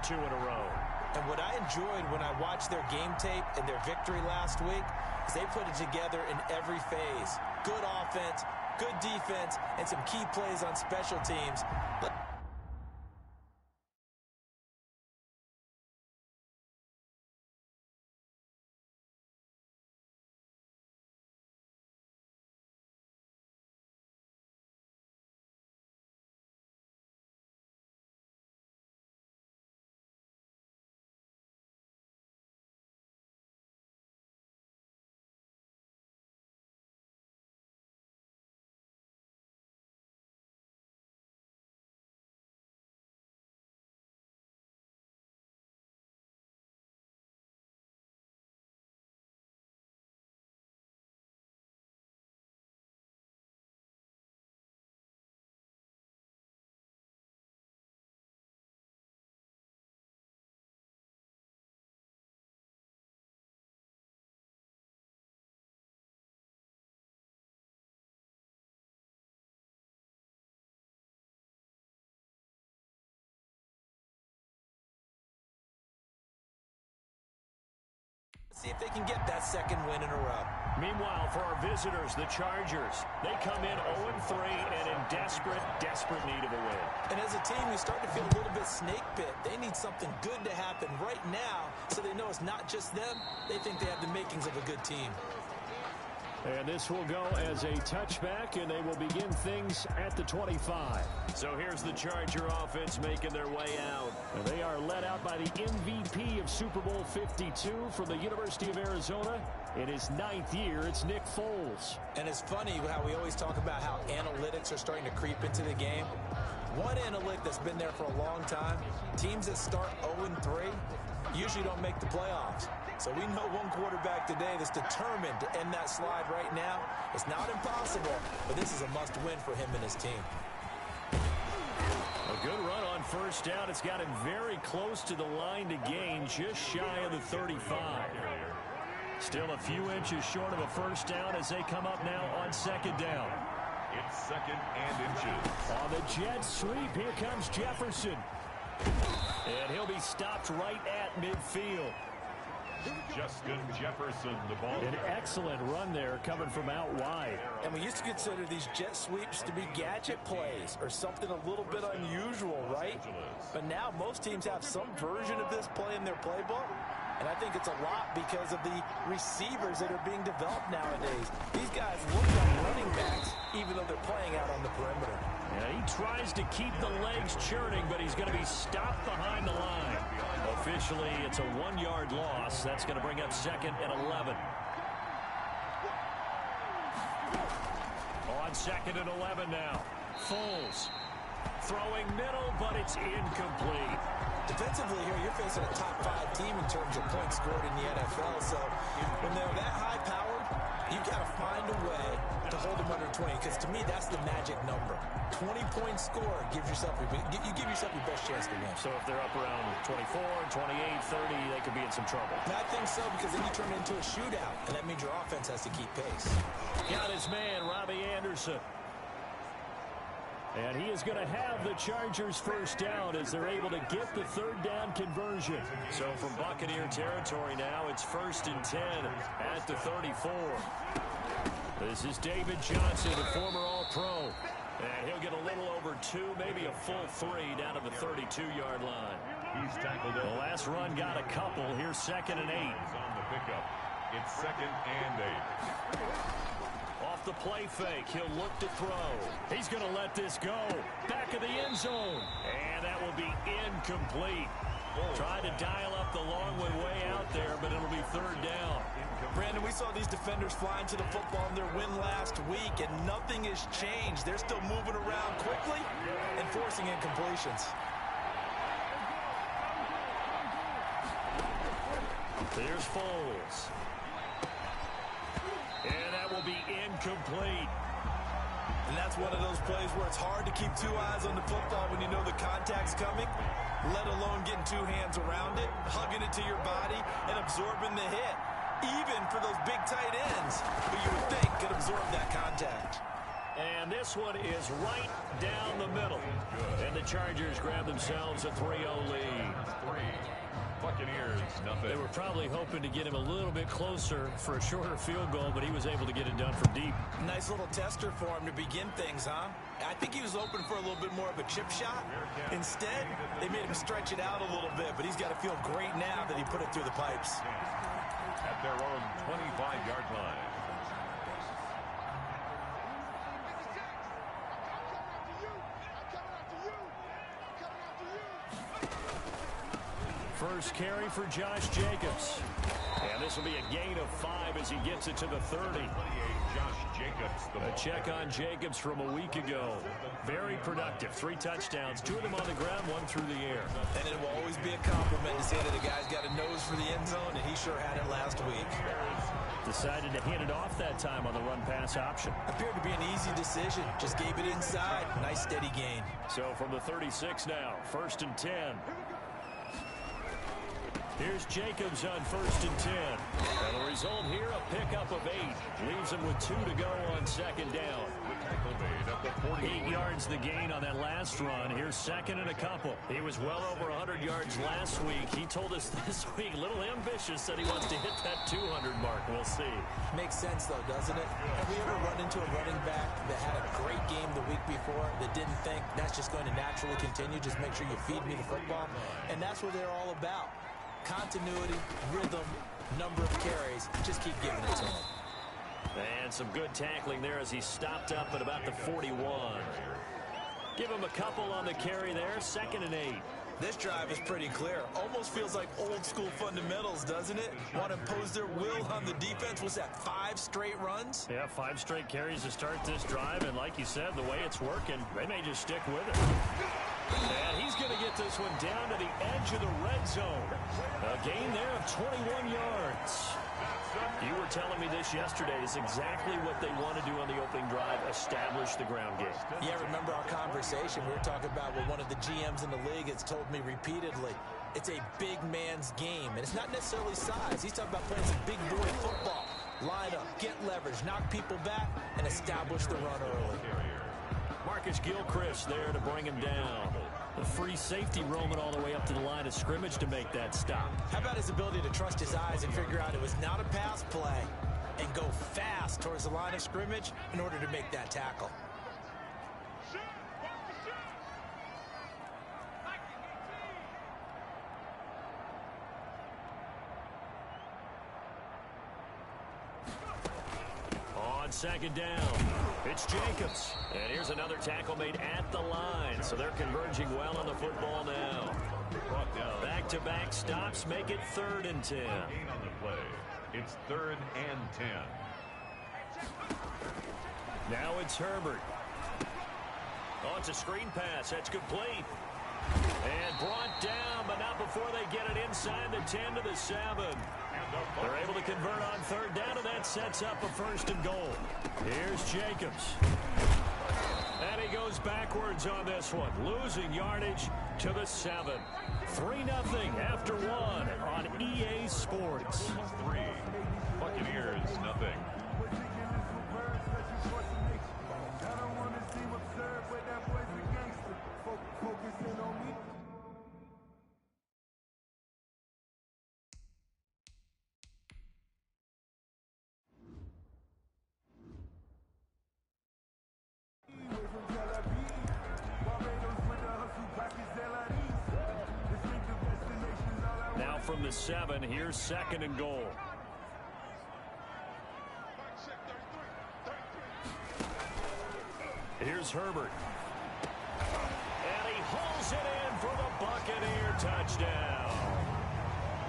2 in a row. And what I enjoyed when I watched their game tape and their victory last week is they put it together in every phase. Good offense, good defense, and some key plays on special teams. See if they can get that second win in a row. Meanwhile, for our visitors, the Chargers, they come in 0-3 and in desperate need of a win. And as a team, we start to feel a little bit snake bit. They need something good to happen right now so they know it's not just them. They think they have the makings of a good team. And this will go as a touchback, and they will begin things at the 25. So here's the Charger offense making their way out. And they are led out by the MVP of Super Bowl 52 from the University of Arizona. In his 9th year, it's Nick Foles. And it's funny how we always talk about how analytics are starting to creep into the game. One analytic that's been there for a long time, teams that start 0-3 usually don't make the playoffs. So we know one quarterback today that's determined to end that slide right now. It's not impossible, but this is a must-win for him and his team. A good run on first down. It's got him very close to the line to gain, just shy of the 35. Still a few inches short of a first down as they come up now on second down. It's 2nd and inches. On the jet sweep, here comes Jefferson. And he'll be stopped right at midfield. Justin Jefferson, the ball. An excellent run there coming from out wide. And we used to consider these jet sweeps to be gadget plays or something a little bit unusual, right? But now most teams have some version of this play in their playbook. And I think it's a lot because of the receivers that are being developed nowadays. These guys look like running backs even though they're playing out on the perimeter. Yeah, he tries to keep the legs churning, but he's going to be stopped behind the line. Officially, it's a 1-yard loss. That's going to bring up 2nd and 11. On 2nd and 11 now. Foles throwing middle, but it's incomplete. Defensively here, you're facing a top 5 team in terms of points scored in the NFL. So when they're that high-powered, you've got to find a way to hold them under 20, because to me, that's the magic number. 20-point score gives yourself you give yourself your best chance to win. So if they're up around 24, 28, 30, they could be in some trouble. And I think so, because then you turn it into a shootout, and that means your offense has to keep pace. Got his man, Robbie Anderson. And he is going to have the Chargers first down as they're able to get the 3rd down conversion. So from Buccaneer territory now, it's 1st and 10 at the 34. This is David Johnson, a former All-Pro. And he'll get a little over 2, maybe a full 3 down to the 32-yard line. He's tackled. The last run got a couple. Here's 2nd and 8. He's on the pickup. It's 2nd and 8. Off the play fake, he'll look to throw. He's going to let this go. Back of the end zone. And that will be incomplete. Tried to dial up the long way out there, but it'll be 3rd down. Brandon, we saw these defenders flying to the football in their win last week, and nothing has changed. They're still moving around quickly and forcing incompletions. There's Foles. And that will be incomplete. And that's one of those plays where it's hard to keep 2 eyes on the football when you know the contact's coming, let alone getting 2 hands around it, hugging it to your body, and absorbing the hit. Even for those big tight ends who you would think could absorb that contact. And this one is right down the middle. And the Chargers grab themselves a 3-0 lead. Buccaneers, nothing. They were probably hoping to get him a little bit closer for a shorter field goal, but he was able to get it done from deep. Nice little tester for him to begin things, huh? I think he was hoping for a little bit more of a chip shot. Instead, they made him stretch it out a little bit, but he's got to feel great now that he put it through the pipes. At their own 25-yard line. First carry for Josh Jacobs. And this will be a gain of 5 as he gets it to the 30. Josh Jacobs. A check on Jacobs from a week ago. Very productive. 3 touchdowns, 2 of them on the ground, 1 through the air. And it will always be a compliment to say that a guy's got a nose for the end zone, and he sure had it last week. Decided to hand it off that time on the run-pass option. Appeared to be an easy decision. Just gave it inside. Nice, steady gain. So from the 36 now, 1st and 10. Here's Jacobs on 1st and 10. And the result here, a pickup of 8. Leaves him with 2 to go on 2nd down. 8 yards the gain on that last run. Here's 2nd and a couple. He was well over 100 yards last week. He told us this week, a little ambitious, that he wants to hit that 200 mark. We'll see. Makes sense, though, doesn't it? Have we ever run into a running back that had a great game the week before that didn't think that's just going to naturally continue? Just make sure you feed me the football. And that's what they're all about. Continuity, rhythm, number of carries. Just keep giving it to him. And some good tackling there as he stopped up at about the 41. Give him a couple on the carry there. 2nd and 8. This drive is pretty clear. Almost feels like old school fundamentals, doesn't it? Want to impose their will on the defense. Was that 5 straight runs? Yeah, 5 straight carries to start this drive. And like you said, the way it's working, they may just stick with it. And he's going to get this one down to the edge of the red zone. A gain there of 21 yards. You were telling me this yesterday. It's exactly what they want to do on the opening drive, establish the ground game. Yeah, remember our conversation? We were talking about what one of the GMs in the league has told me repeatedly. It's a big man's game, and it's not necessarily size. He's talking about playing some big boy football. Line up, get leverage, knock people back, and establish the run early. Marcus Gilchrist there to bring him down. The free safety roaming all the way up to the line of scrimmage to make that stop. How about his ability to trust his eyes and figure out it was not a pass play and go fast towards the line of scrimmage in order to make that tackle? On 2nd down, it's Jacobs. And here's another tackle made at the line. So they're converging well on the football now. Back-to-back stops make it 3rd and 10. Gain on the play. It's 3rd and 10. Now it's Herbert. Oh, it's a screen pass. That's complete. And brought down, but not before they get it inside the 10 to the 7. They're able to convert on 3rd down, and that sets up a 1st and goal. Here's Jacobs. And he goes backwards on this one, losing yardage to the 7. 3-0 after 1 on EA Sports. 3. Buccaneers, nothing. Now from the 7, here's 2nd and goal. Here's Herbert. And he hauls it in for the Buccaneer touchdown.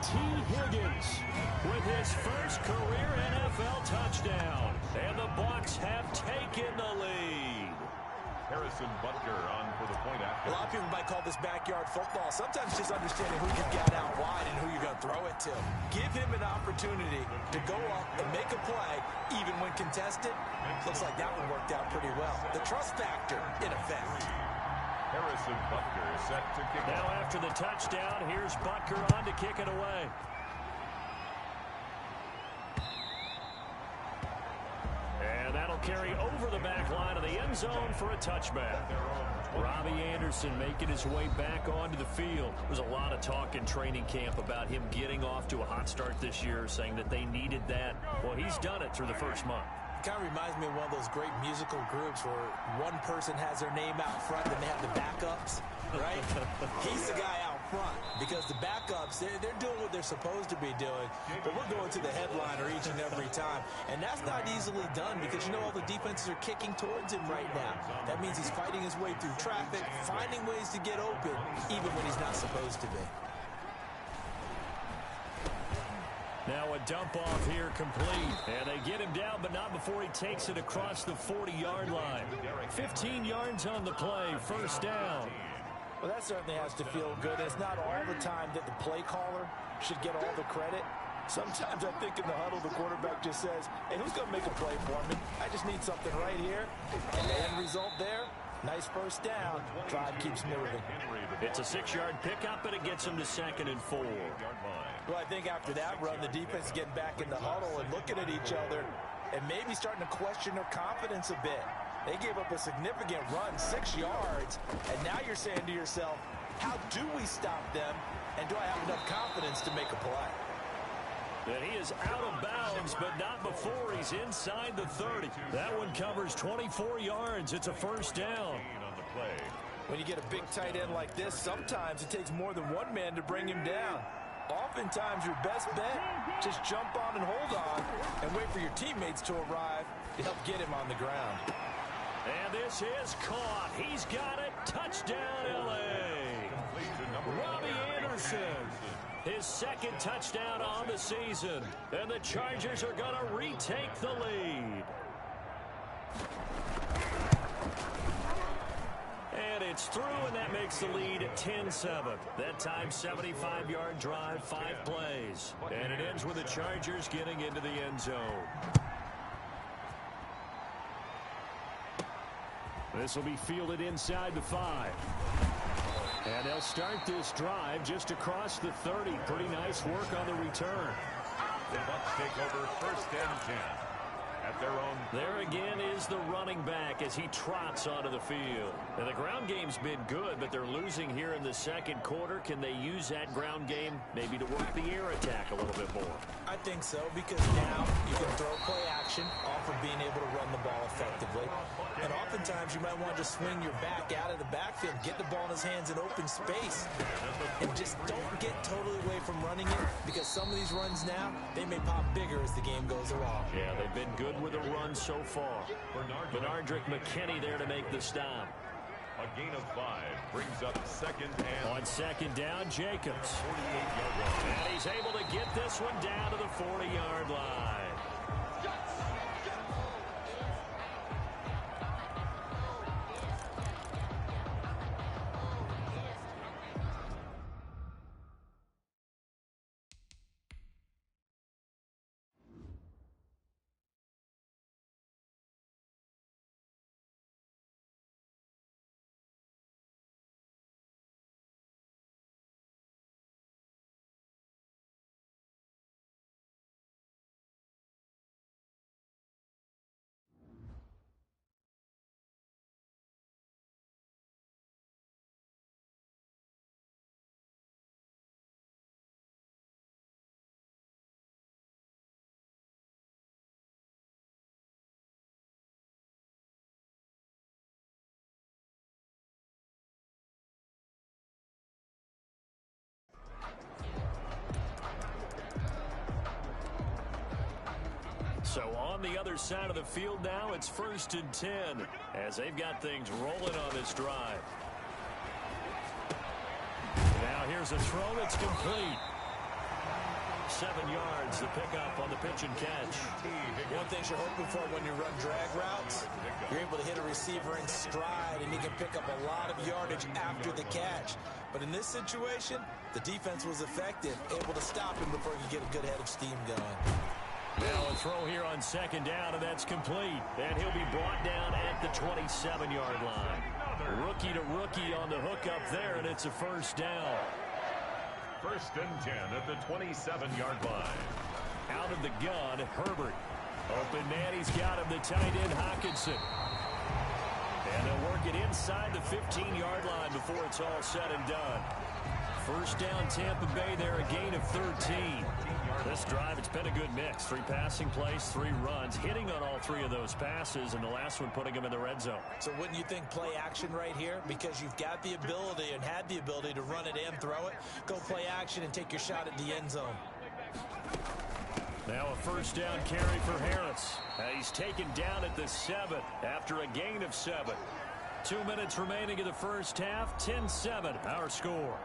T. Higgins with his first career NFL touchdown. And the Bucs have taken the lead. Harrison Butker on for the point after. A lot of people might call this backyard football. Sometimes just understanding who you've got out wide and who you're going to throw it to. Give him an opportunity to go up and make a play, even when contested. Looks like that one worked out pretty well. The trust factor in effect. Harrison Butker is set to kick Now off. after the touchdown, here's Butker on to kick it away. And that'll carry over the back line of the end zone for a touchback. Robbie Anderson making his way back onto the field. There's a lot of talk in training camp about him getting off to a hot start this year, saying that they needed that. Well, he's done it through the first month. It kind of reminds me of one of those great musical groups where one person has their name out front and they have the backups, right? He's the guy out front because the backups, they're doing what they're supposed to be doing, but we're going to the headliner each and every time. And that's not easily done because, you know, all the defenses are kicking towards him right now. That means he's fighting his way through traffic, finding ways to get open, even when he's not supposed to be. Now a dump off here complete. And they get him down, but not before he takes it across the 40-yard line. 15 yards on the play, first down. Well, that certainly has to feel good. It's not all the time that the play caller should get all the credit. Sometimes I think in the huddle, the quarterback just says, hey, who's going to make a play for me? I just need something right here. And the end result there, nice first down. Drive keeps moving. It's a 6-yard pickup, and it gets him to 2nd and 4. Well, I think after that run, the defense is getting back in the huddle and looking at each other and maybe starting to question their confidence a bit. They gave up a significant run, 6 yards, and now you're saying to yourself, how do we stop them, and do I have enough confidence to make a play? And he is out of bounds, but not before he's inside the 30. That one covers 24 yards. It's a first down. When you get a big tight end like this, sometimes it takes more than one man to bring him down. Oftentimes, your best bet, just jump on and hold on and wait for your teammates to arrive to help get him on the ground. And this is caught. He's got it. Touchdown, L.A. Robbie Anderson, his 2nd touchdown on the season. And the Chargers are going to retake the lead. And it's through, and that makes the lead at 10-7. That time, 75-yard drive, 5 plays. And it ends with the Chargers getting into the end zone. This will be fielded inside the 5. And they'll start this drive just across the 30. Pretty nice work on the return. The Bucs take over 1st and 10. At their own. There again is the running back as he trots onto the field. And the ground game's been good, but they're losing here in the 2nd quarter. Can they use that ground game maybe to work the air attack a little bit more? I think so, because now you can throw play action off of being able to run the ball effectively. And oftentimes you might want to just swing your back out of the backfield, get the ball in his hands in open space, and just don't get totally away from running it, because some of these runs now, they may pop bigger as the game goes along. Yeah, they've been good with a run so far. Bernardrick McKinney there to make the stop. A gain of 5 brings up 2nd and. On 2nd down, Jacobs. And he's able to get this one down to the 40-yard line. So on the other side of the field now, it's 1st and 10 as they've got things rolling on this drive. Now here's a throw that's complete. 7 yards, the pickup on the pitch and catch. One thing you're hoping for when you run drag routes, you're able to hit a receiver in stride, and he can pick up a lot of yardage after the catch. But in this situation, the defense was effective, able to stop him before he could get a good head of steam going. Now a throw here on 2nd down, and that's complete. And he'll be brought down at the 27-yard line. Rookie to rookie on the hook up there, and it's a first down. 1st and 10 at the 27-yard line. Out of the gun, Herbert. Open man, he's got him, the tight end, Hockenson. And they'll work it inside the 15-yard line before it's all said and done. First down, Tampa Bay there, a gain of 13. This drive, it's been a good mix. 3 passing plays, 3 runs, hitting on all 3 of those passes, and the last one putting him in the red zone. So wouldn't you think play action right here? Because you've got the ability and had the ability to run it and throw it. Go play action and take your shot at the end zone. Now a first down carry for Harris. He's taken down at the 7 after a gain of 7. 2 minutes remaining in the first half. 10-7, our score.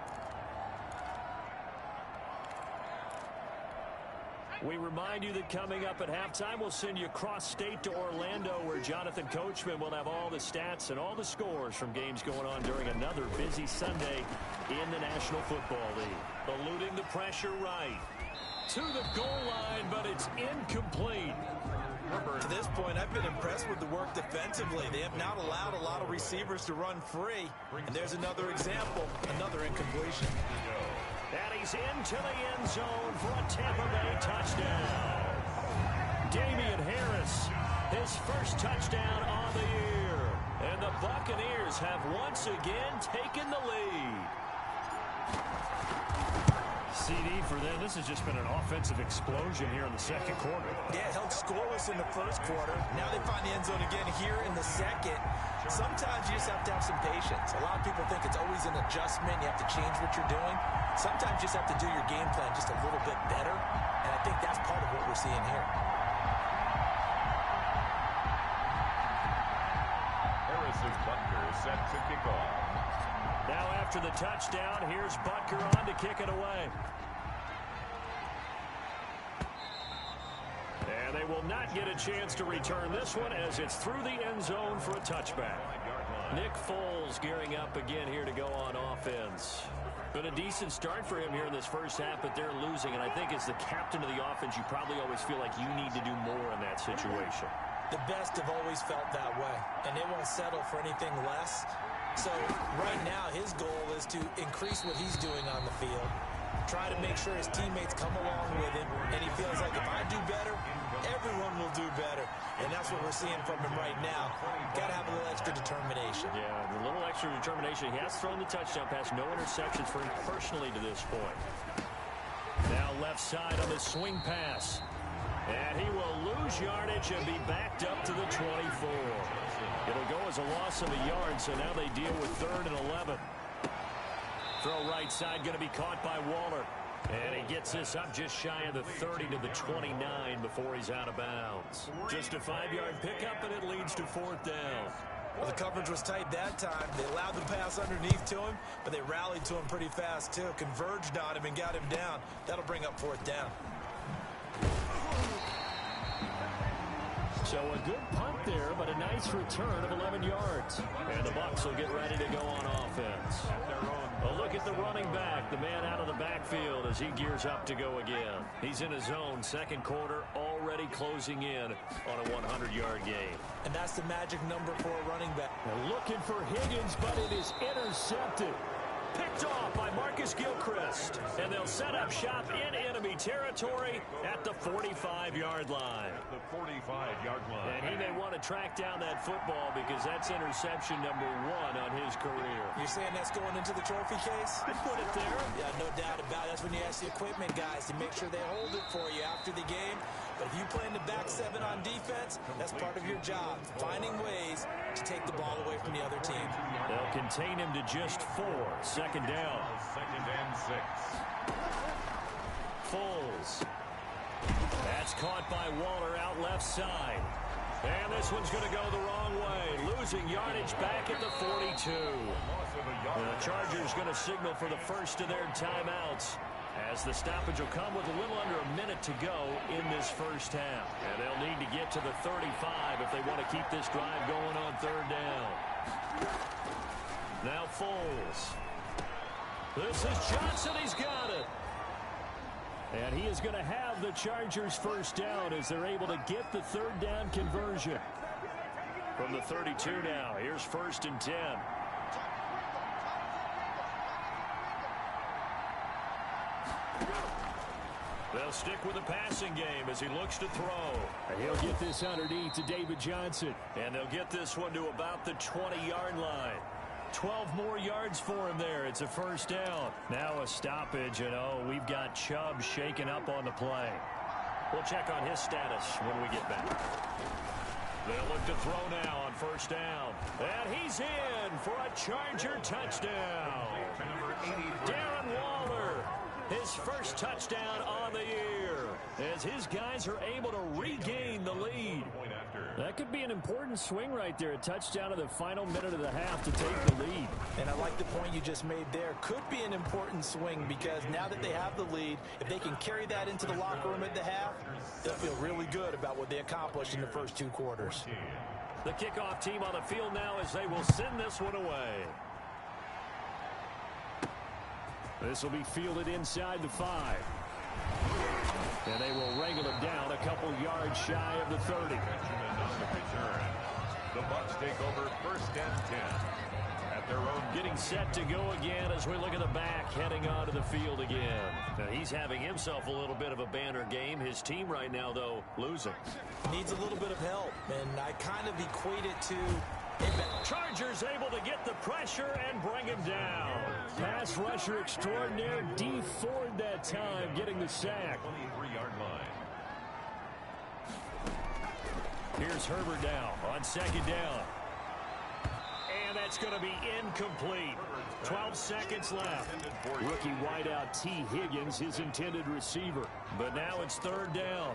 We remind you that coming up at halftime, we'll send you cross-state to Orlando, where Jonathan Coachman will have all the stats and all the scores from games going on during another busy Sunday in the National Football League. Eluding the pressure right to the goal line, but it's incomplete. To this point, I've been impressed with the work defensively. They have not allowed a lot of receivers to run free. And there's another example, another incompletion. And he's into the end zone for a Tampa Bay touchdown. Damian Harris, his first touchdown on the year. And the Buccaneers have once again taken the lead. CD for them. This has just been an offensive explosion here in the second quarter. Yeah, held scoreless in the first quarter. Now they find the end zone again here in the second. Sometimes you just have to have some patience. A lot of people think it's always an adjustment. You have to change what you're doing. Sometimes you just have to do your game plan just a little bit better. And I think that's part of what we're seeing here. Harrison Butker is set to kick off. Now after the touchdown, here's Butker on to kick it away. And they will not get a chance to return this one as it's through the end zone for a touchback. Nick Foles gearing up again here to go on offense. Been a decent start for him here in this first half, but they're losing. And I think as the captain of the offense, you probably always feel like you need to do more in that situation. The best have always felt that way, and they won't settle for anything less. So right now his goal is to increase what he's doing on the field, try to make sure his teammates come along with him, and he feels like if I do better, everyone will do better. And that's what we're seeing from him right now. Got to have a little extra determination. Yeah, a little extra determination. He has thrown the touchdown pass, no interceptions for him personally to this point. Now left side on the swing pass. And he will lose yardage and be backed up to the 24. It'll go as a loss of a yard, so now they deal with 3rd and 11. Throw right side going to be caught by Waller. And he gets this up just shy of the 30 to the 29 before he's out of bounds. Just a 5-yard pickup, and it leads to 4th down. Well, the coverage was tight that time. They allowed the pass underneath to him, but they rallied to him pretty fast, too. Converged on him and got him down. That'll bring up 4th down. So a good punt there, but a nice return of 11 yards. And the Bucs will get ready to go on offense. A look at the running back, the man out of the backfield as he gears up to go again. He's in his zone, second quarter, already closing in on a 100-yard gain. And that's the magic number for a running back. They're looking for Higgins, but it is intercepted. Picked off by Marcus Gilchrist. And they'll set up shop in enemy territory at the 45-yard line. The 45-yard line. And he may want to track down that football because that's interception number 1 on his career. You're saying that's going into the trophy case? I'd put it there. Yeah, no doubt about it. That's when you ask the equipment guys to make sure they hold it for you after the game. But if you play in the back 7 on defense, that's part of your job, finding ways to take the ball away from the other team. They'll contain him to just 4. Second down. 2nd and 6. Foles. That's caught by Waller out left side. And this one's going to go the wrong way. Losing yardage back at the 42. The Chargers going to signal for the first of their timeouts, as the stoppage will come with a little under a minute to go in this first half. And they'll need to get to the 35 if they want to keep this drive going on 3rd down. Now Foles. This is Johnson. He's got it. And he is going to have the Chargers first down as they're able to get the 3rd down conversion. From the 32 now, here's 1st and 10. They'll stick with the passing game as he looks to throw. And he'll get this underneath to David Johnson. And they'll get this one to about the 20-yard line. 12 more yards for him there. It's a first down. Now a stoppage, and we've got Chubb shaken up on the play. We'll check on his status when we get back. They'll look to throw now on first down. And he's in for a Charger touchdown. Darren Waller, his first touchdown on the year, as his guys are able to regain the lead. That could be an important swing right there. A touchdown in the final minute of the half to take the lead. And I like the point you just made there. Could be an important swing because now that they have the lead, if they can carry that into the locker room at the half, they'll feel really good about what they accomplished in the first 2 quarters. The kickoff team on the field now as they will send this one away. This will be fielded inside the 5. And they will wrangle it down a couple yards shy of the 30. The Bucs take over first and 10 at their own. Getting set to go again as we look at the back heading onto the field again. Now he's having himself a little bit of a banner game. His team right now, though, losing. Needs a little bit of help, and I kind of equate it to... Chargers able to get the pressure and bring him down. Pass rusher extraordinaire, D Ford that time, getting the sack. 23-yard line. Here's Herbert down on second down. And that's going to be incomplete. 12 seconds left. Rookie wideout T. Higgins, his intended receiver. But now it's third down.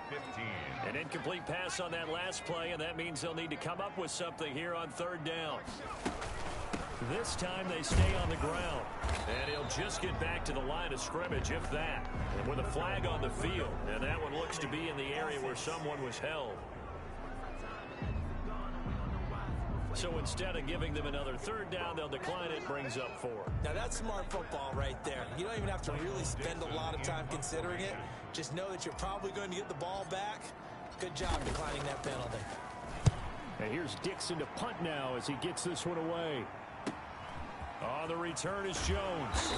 15. An incomplete pass on that last play, and that means they'll need to come up with something here on third down. This time they stay on the ground. And he'll just get back to the line of scrimmage, if that. And with a flag on the field. And that one looks to be in the area where someone was held. So instead of giving them another third down, they'll decline it, brings up 4. Now that's smart football right there. You don't even have to really spend a lot of time considering it. Just know that you're probably going to get the ball back. Good job declining that penalty. And here's Dixon to punt now as he gets this one away. On the return is Jones.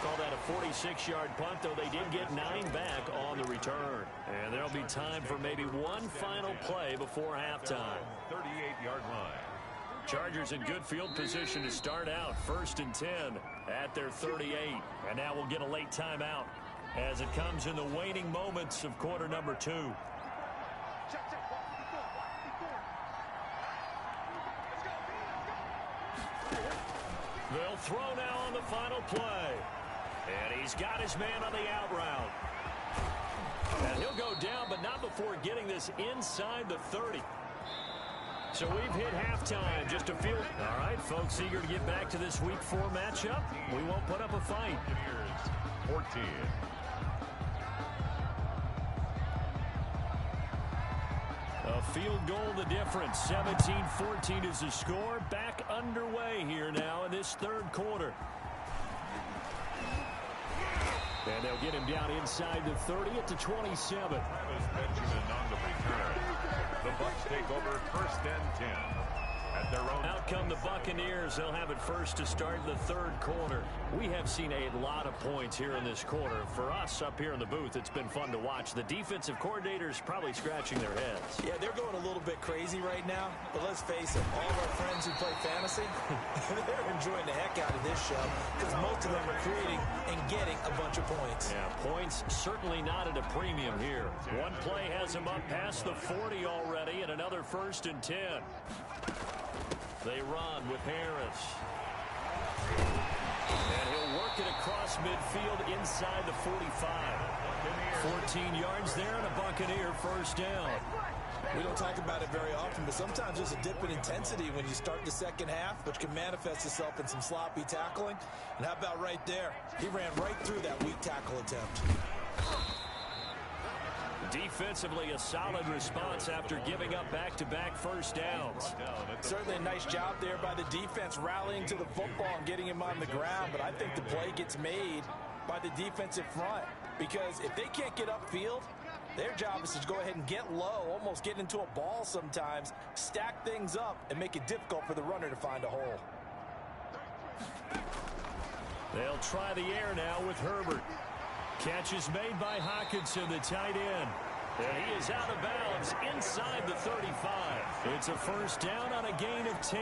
Call that a 46-yard punt, though they did get 9 back on the return. And there'll be time for maybe one final play before halftime. 38-yard line. Chargers in good field position to start out. First and 10 at their 38. And now we'll get a late timeout as it comes in the waning moments of quarter number 2. They'll throw now on the final play. And he's got his man on the out route. And he'll go down, but not before getting this inside the 30. So we've hit halftime. Just a few. All right, folks, eager to get back to this Week 4 matchup. We won't put up a fight. 14. A field goal the difference. 17-14 is the score. Back underway here now in this third quarter. And they'll get him down inside the 30 at the 27. Benjamin on the return. The Bucs take over first and 10 at their own. Out come the Buccaneers. They'll have it first to start the third quarter. We have seen a lot of points here in this quarter. For us up here in the booth, it's been fun to watch. The defensive coordinators probably scratching their heads. Yeah, they're going a little bit crazy right now. But let's face it, all of our friends who play fantasy, they're enjoying the heck out of this show because most of them are creating and getting a bunch of points. Yeah, points certainly not at a premium here. One play has them up past the 40 already, and another first and 10. They run with Harris. And he'll work it across midfield inside the 45. 14 yards there and a Buccaneer first down. We don't talk about it very often, but sometimes there's a dip in intensity when you start the second half, which can manifest itself in some sloppy tackling. And how about right there? He ran right through that weak tackle attempt. Defensively, a solid response after giving up back-to-back first downs. Certainly a nice job there by the defense rallying to the football and getting him on the ground, but I think the play gets made by the defensive front because if they can't get upfield, their job is to go ahead and get low, almost get into a ball sometimes, stack things up, and make it difficult for the runner to find a hole. They'll try the air now with Herbert. Catch is made by Hawkinson, the tight end. And he is out of bounds inside the 35. It's a first down on a gain of 10.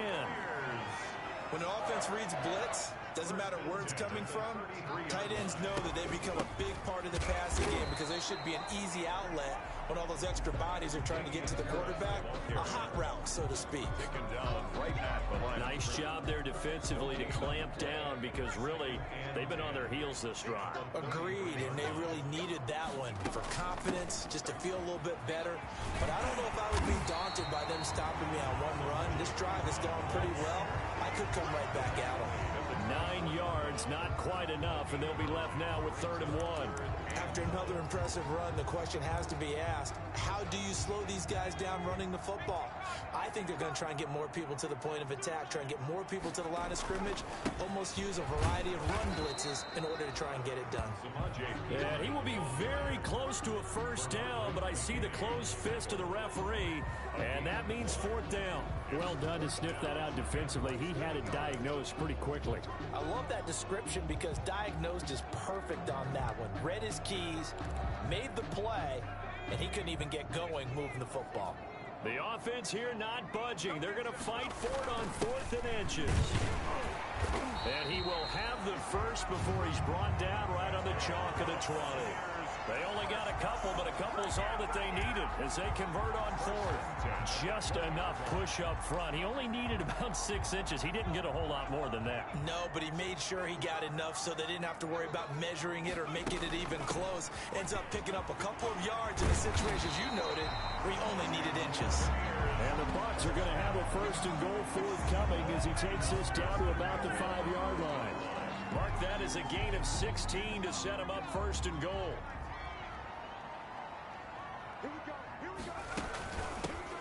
When an offense reads blitz, doesn't matter where it's coming from, tight ends know that they become a big part of the passing game because they should be an easy outlet when all those extra bodies are trying to get to the quarterback. A hot route, so to speak. Nice job there defensively to clamp down because really they've been on their heels this drive. Agreed, and they really needed that one for confidence, just to feel a little bit better. But I don't know if I would be daunted by them stopping me on one run. This drive has gone pretty well. I could come right back at them. 9 yards, not quite enough, and they'll be left now with 3rd and 1. After another impressive run, the question has to be asked, how do you slow these guys down running the football? I think they're going to try and get more people to the point of attack, try and get more people to the line of scrimmage, almost use a variety of run blitzes in order to try and get it done. And he will be very close to a first down, but I see the closed fist of the referee, and that means 4th down. Well done to sniff that out defensively. He had it diagnosed pretty quickly. I love that description because diagnosed is perfect on that one. Read his keys, made the play, and he couldn't even get going moving the football. The offense here not budging. They're going to fight for it on 4th and inches. And he will have the first before he's brought down right on the chalk of the 20. They only got a couple, but a couple's all that they needed as they convert on 4th. Just enough push up front. He only needed about 6 inches. He didn't get a whole lot more than that. No, but he made sure he got enough so they didn't have to worry about measuring it or making it even close. Ends up picking up a couple of yards in a situation, as you noted, where he only needed inches. And the Bucs are going to have a 1st and goal forthcoming as he takes this down to about the 5-yard line. Mark that as a gain of 16 to set him up 1st and goal.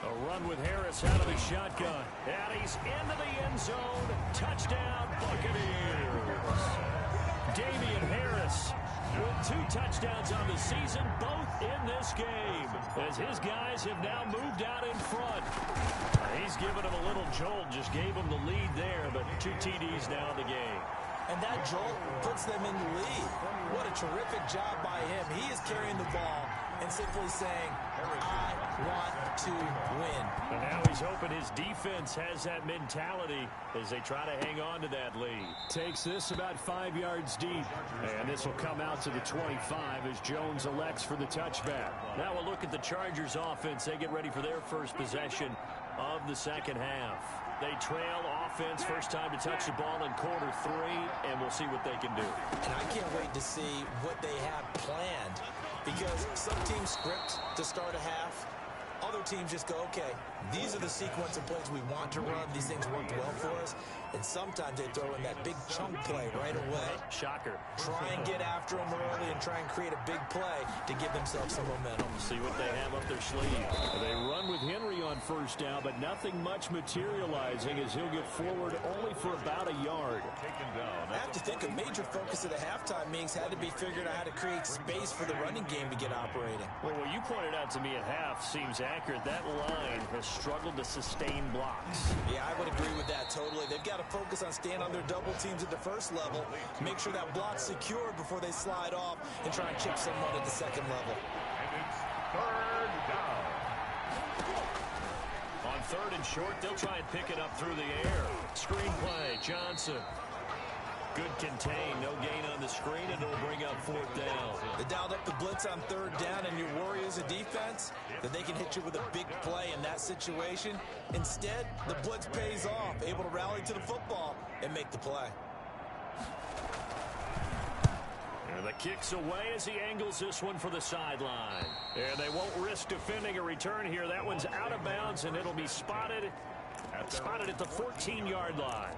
A run with Harris out of the shotgun. And he's into the end zone. Touchdown, Buccaneers. Damian Harris with 2 touchdowns on the season, both in this game, as his guys have now moved out in front. He's given him a little jolt, just gave him the lead there, but 2 TDs now in the game. And that jolt puts them in the lead. What a terrific job by him. He is carrying the ball and simply saying, I want to win. And now he's hoping his defense has that mentality as they try to hang on to that lead. Takes this about 5 yards deep. And this will come out to the 25 as Jones elects for the touchback. Now we'll look at the Chargers offense. They get ready for their first possession of the second half. They trail offense, first time to touch the ball in quarter 3, and we'll see what they can do. And I can't wait to see what they have planned, because some teams script to start a half. Other teams just go, okay, these are the sequence of plays we want to run. These things worked well for us. And sometimes they throw in that big chunk play right away. Shocker. Try and get after them early and try and create a big play to give themselves some momentum. See what they have up their sleeve. They run with Henry on first down, but nothing much materializing as he'll get forward only for about a yard. I have to think a major focus of the halftime meetings had to be figuring out how to create space for the running game to get operating. Well, what you pointed out to me at half seems accurate. That line has struggled to sustain blocks. Yeah, I would agree with that totally. They've got to focus on staying on their double teams at the first level, make sure that block's secured before they slide off, and try and chip someone at the second level. And it's 3rd down. On 3rd and short, they'll try and pick it up through the air. Screen play, Johnson. Good contain, no gain on the screen, and it'll bring up 4th down. They dialed up the blitz on 3rd down, and your worry as a defense that they can hit you with a big play in that situation. Instead, the blitz pays off, able to rally to the football and make the play. And the kick's away as he angles this one for the sideline. And they won't risk defending a return here. That one's out of bounds, and it'll be spotted at the 14-yard line.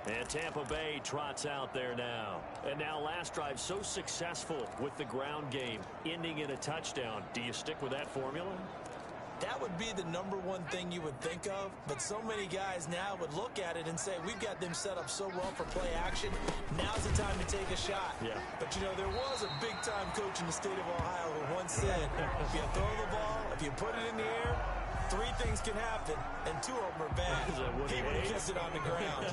And Tampa Bay trots out there now. And now last drive so successful with the ground game, ending in a touchdown. Do you stick with that formula? That would be the #1 thing you would think of, but so many guys now would look at it and say, we've got them set up so well for play action, now's the time to take a shot. Yeah. But, you know, there was a big-time coach in the state of Ohio who once said, if you throw the ball, if you put it in the air, 3 things can happen, and 2 of them are bad. He would have kissed it on the ground.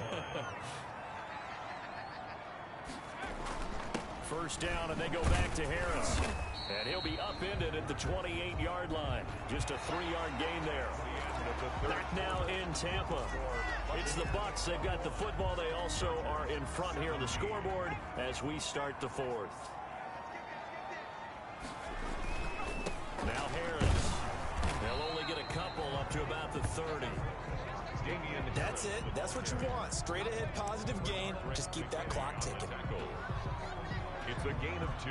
First down, and they go back to Harris. And he'll be upended at the 28-yard line. Just a 3-yard gain there. Back now in Tampa. It's the Bucs. They've got the football. They also are in front here on the scoreboard as we start the fourth. Now Harris. They'll only get a couple up to about the 30. That's it. That's what you want. Straight ahead positive gain. Just keep that clock ticking. It's a gain of 2.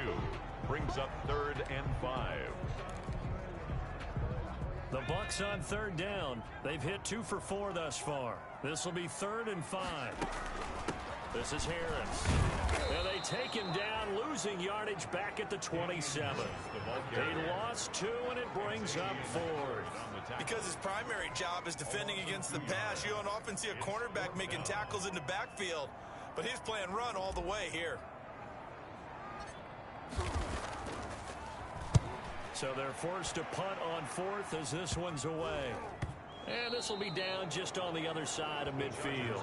Brings up 3rd and 5. The Bucs on 3rd down. They've hit 2 for 4 thus far. This will be 3rd and 5. This is Harris. And they take him down, losing yardage back at the 27. They lost 2, and it brings up 4th. Because his primary job is defending against the pass, you don't often see a cornerback making tackles in the backfield. But he's playing run all the way here. So they're forced to punt on 4th as this one's away. And this will be down just on the other side of midfield.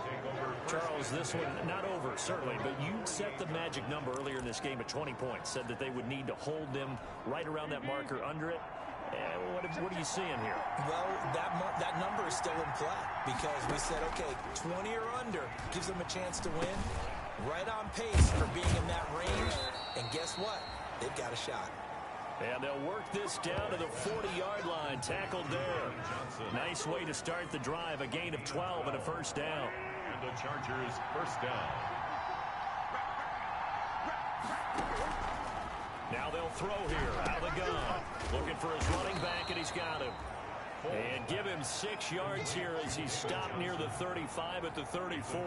Charles, this one not over, certainly, but you set the magic number earlier in this game at 20 points. Said that they would need to hold them right around that marker under it. What are you seeing here? Well, that number is still in play because we said, okay, 20 or under gives them a chance to win. Right on pace for being in that range. And guess what? They've got a shot. And they'll work this down to the 40-yard line. Tackled there. Nice way to start the drive. A gain of 12 and a first down. And the Chargers first down. Now they'll throw here out of the gun. Looking for his running back, and he's got him. And give him 6 yards here as he's stopped near the 35 at the 34.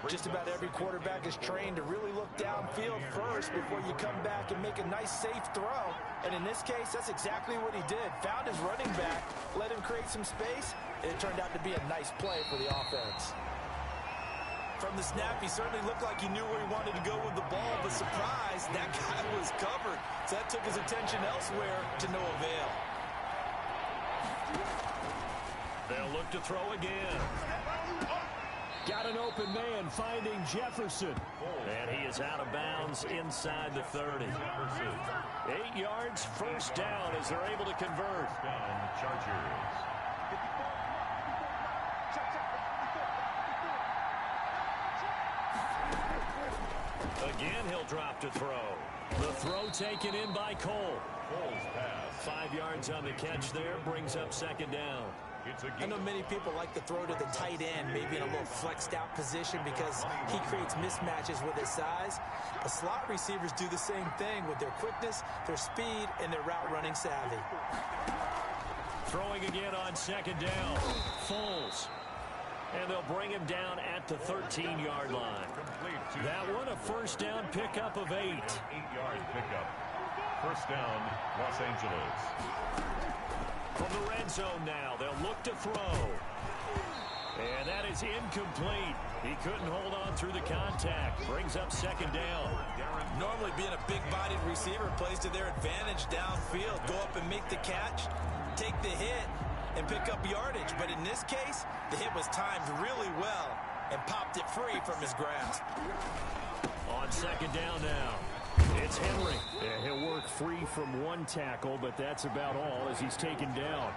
Just about every quarterback is trained to really look downfield first before you come back and make a nice, safe throw. And in this case, that's exactly what he did. Found his running back, let him create some space, and it turned out to be a nice play for the offense. From the snap, he certainly looked like he knew where he wanted to go with the ball, but surprise, that guy was covered. So that took his attention elsewhere to no avail. They'll look to throw again. Got an open man finding Jefferson. And he is out of bounds inside the 30. 8 yards, first down as they're able to convert. Down, Chargers. Again, he'll drop to throw. The throw taken in by Cole. Cole's pass. 5 yards on the catch there, brings up second down. I know many people like to throw to the tight end, maybe in a little flexed out position because he creates mismatches with his size. But slot receivers do the same thing with their quickness, their speed, and their route running savvy. Throwing again on second down. Foles. And they'll bring him down at the 13-yard line. That one a first down pickup of 8. 8-yard pickup. First down, Los Angeles. From the red zone now, they'll look to throw. And that is incomplete. He couldn't hold on through the contact. Brings up second down. Normally being a big-bodied receiver plays to their advantage downfield. Go up and make the catch, take the hit, and pick up yardage. But in this case, the hit was timed really well and popped it free from his grasp. On second down now. It's Henry. Yeah, he'll work free from one tackle, but that's about all as he's taken down.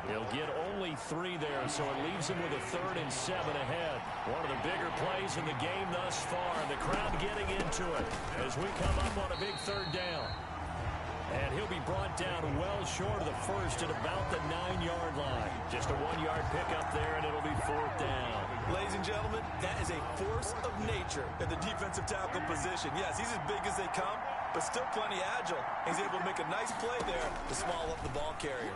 He'll get only 3 there, so it leaves him with a 3rd and 7 ahead. One of the bigger plays in the game thus far, and the crowd getting into it as we come up on a big 3rd down. And he'll be brought down well short of the first at about the 9-yard line. Just a 1-yard pickup there, and it'll be 4th down. Ladies and gentlemen, that is a force of nature in the defensive tackle position. Yes, he's as big as they come, but still plenty agile. He's able to make a nice play there to swallow up the ball carrier.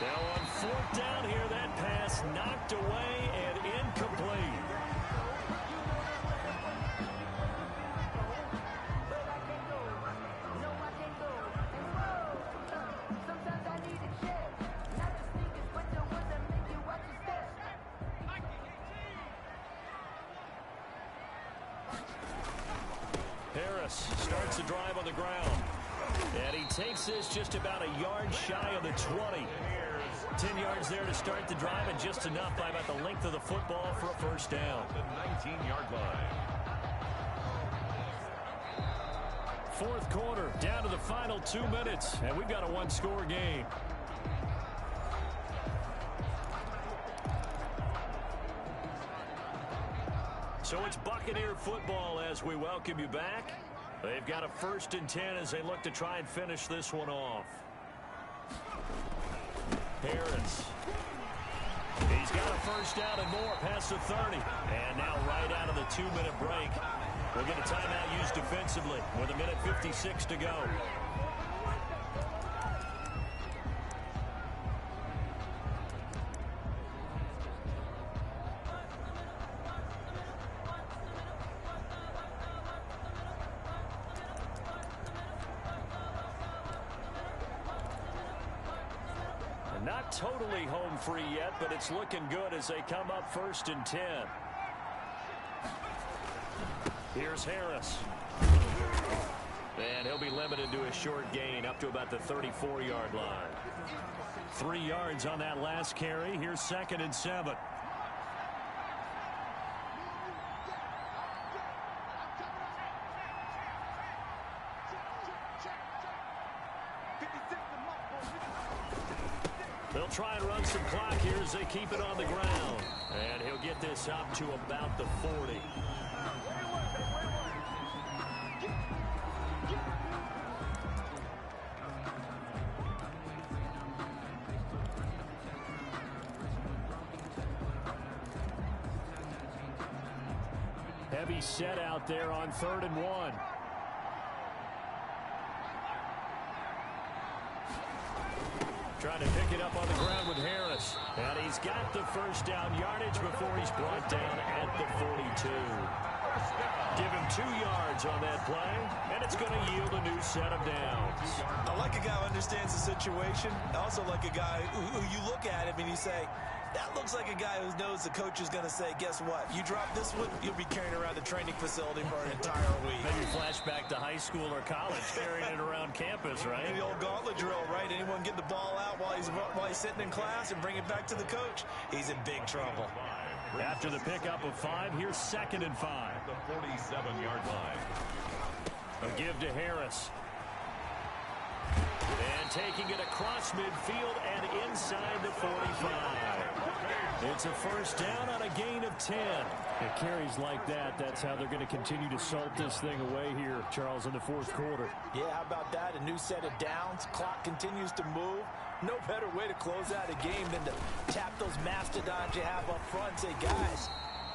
Now on 4th down here, that pass knocked away and incomplete. Harris starts the drive on the ground. And he takes this just about a yard shy of the 20. 10 yards there to start the drive, and just enough by about the length of the football for a first down. The 19-yard line. fourth quarter, down to the final 2 minutes, and we've got a one-score game. So it's Buccaneer football as we welcome you back. They've got a 1st and 10 as they look to try and finish this one off. Harris. He's got a first down and more past the 30. And now right out of the 2-minute break, we'll get a timeout used defensively with 1:56 to go. Not totally home free yet, but it's looking good as they come up 1st and 10. Here's Harris. And he'll be limited to a short gain up to about the 34-yard line. 3 yards on that last carry. Here's 2nd and 7. They'll try and run some clock here as they keep it on the ground. And he'll get this up to about the 40. Heavy set out there on 3rd and 1. Trying to pick it up on the ground with Harris. And he's got the first down yardage before he's brought down at the 42. Give him 2 yards on that play, and it's going to yield a new set of downs. I like a guy who understands the situation. I also like a guy who you look at him and you say, that looks like a guy who knows the coach is going to say, guess what? You drop this one, you'll be carrying around the training facility for an entire week. Maybe flashback to high school or college, carrying it around campus, right? The old gauntlet drill, right? Anyone get the ball out while he's sitting in class and bring it back to the coach? He's in big trouble. After the pickup of 5, here's 2nd and 5. The 47-yard line. A give to Harris. And taking it across midfield and inside the 45. It's a first down on a gain of 10. It carries like that. That's how they're going to continue to salt this thing away here, Charles, in the fourth quarter. Yeah, how about that? A new set of downs. Clock continues to move. No better way to close out a game than to tap those mastodons you have up front and say, guys,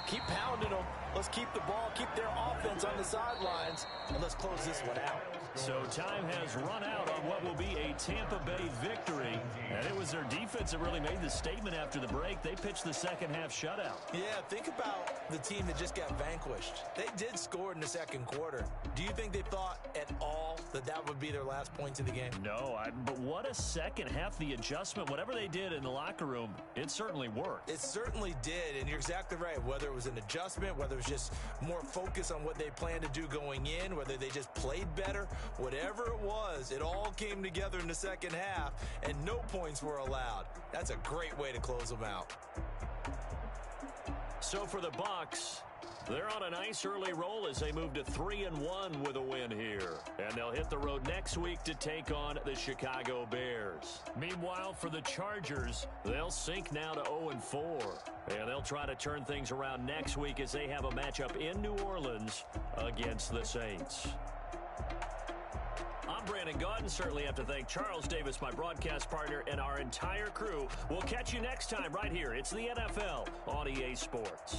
keep pounding them. Let's keep the ball, keep their offense on the sidelines, and let's close this one out. So time has run out on what will be a Tampa Bay victory. And it was their defense that really made the statement after the break. They pitched the second half shutout. Yeah, think about the team that just got vanquished. They did score in the second quarter. Do you think they thought at all that that would be their last points of the game? No, but what a second half. The adjustment, whatever they did in the locker room, it certainly worked. It certainly did, and you're exactly right. Whether it was an adjustment, whether it was just more focus on what they planned to do going in, whether they just played better, whatever it was, it all came together in the second half, and no points were allowed. That's a great way to close them out. So for the Bucs, they're on a nice early roll as they move to 3-1 with a win here. And they'll hit the road next week to take on the Chicago Bears. Meanwhile, for the Chargers, they'll sink now to 0-4. And they'll try to turn things around next week as they have a matchup in New Orleans against the Saints. I'm Brandon Gaudin. Certainly have to thank Charles Davis, my broadcast partner, and our entire crew. We'll catch you next time right here. It's the NFL on EA Sports.